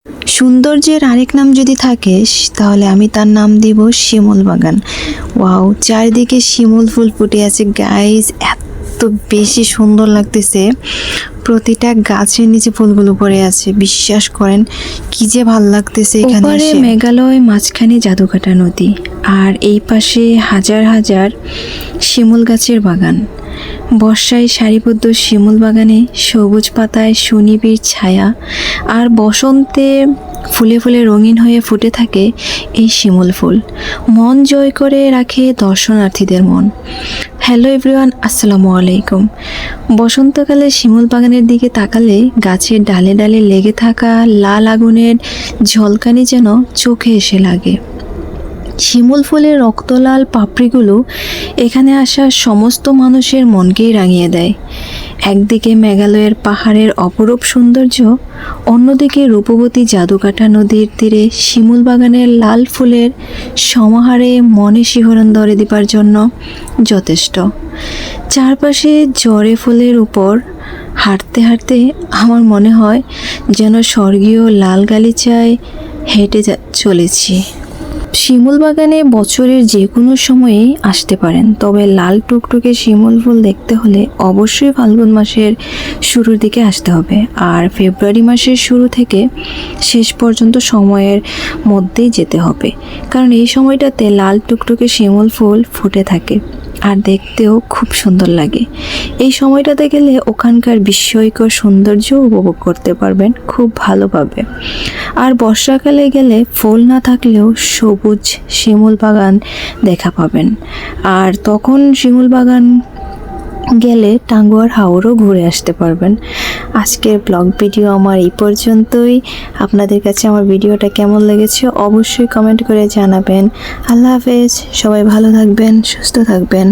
সৌন্দর্যের আরেক নাম যদি থাকে তাহলে আমি তার নাম দিব শিমুল বাগান। ওয়াও, চারিদিকে শিমুল ফুল ফুটে আছে গাইস, এত বেশি সুন্দর লাগতেছে। প্রতিটা গাছের নিচে ফুলগুলো পড়ে আছে, বিশ্বাস করেন কি যে ভাল লাগতেছে এখানে এসে। মেঘালয় মাঝখানে জাদুকাটা নদী, আর এই পাশে হাজার হাজার শিমুল গাছের বাগান। বর্ষায় সারিবদ্ধ শিমুল বাগানে সবুজ পাতায় সুনিবিড় ছায়া, আর বসন্তে ফুলে ফুলে রঙিন হয়ে ফুটে থাকে এই শিমুল ফুল। মন জয় করে রাখে দর্শনার্থীদের মন। হ্যালো এভরিওয়ান, আসসালামু আলাইকুম। বসন্তকালে শিমুল বাগানের দিকে তাকালে গাছের ডালে ডালে লেগে থাকা লাল আগুনের ঝলকানি যেন চোখে এসে লাগে। শিমুল ফুলের রক্তলাল পাপড়িগুলো এখানে আসা সমস্ত মানুষের মনকেই রাঙিয়ে দেয়। একদিকে মেঘালয়ের পাহাড়ের অপরূপ সৌন্দর্য, অন্যদিকে রূপবতী জাদুকাটা নদীর তীরে শিমুল বাগানের লাল ফুলের সমাহারে মনে শিহরণ ধরে দিবার জন্য যথেষ্ট। চারপাশে জড়ে ফুলের উপর হাঁটতে হাঁটতে আমার মনে হয় যেন স্বর্গীয় লাল গালিচায় হেঁটে চলেছি। শিমুল বাগানে বছরের যে কোনো সময়েই আসতে পারেন, তবে লাল টুকটুকে শিমুল ফুল দেখতে হলে অবশ্যই ফাল্গুন মাসের শুরুর দিকে আসতে হবে, আর ফেব্রুয়ারি মাসের শুরু থেকে শেষ পর্যন্ত সময়ের মধ্যেই যেতে হবে, কারণ এই সময়টাতে লাল টুকটুকে শিমুল ফুল ফুটে থাকে আর দেখতেও খুব সুন্দর লাগে। এই সময়টাতে গেলে ওখানকার বিস্ময়কর সৌন্দর্য উপভোগ করতে পারবেন খুব ভালোভাবে। আর বর্ষাকালে গেলে ফুল না থাকলেও সবুজ শিমুল বাগান দেখা পাবেন, আর তখন শিমুল বাগান গেলে টাঙ্গুয়ার হাওরও ঘুরে আসতে পারবেন। আজকের ব্লগ ভিডিও আমার এই পর্যন্তই। আপনাদের কাছে আমার ভিডিওটা কেমন লেগেছে অবশ্যই কমেন্ট করে জানাবেন। আল্লাহ হাফেজ, সবাই ভালো থাকবেন, সুস্থ থাকবেন।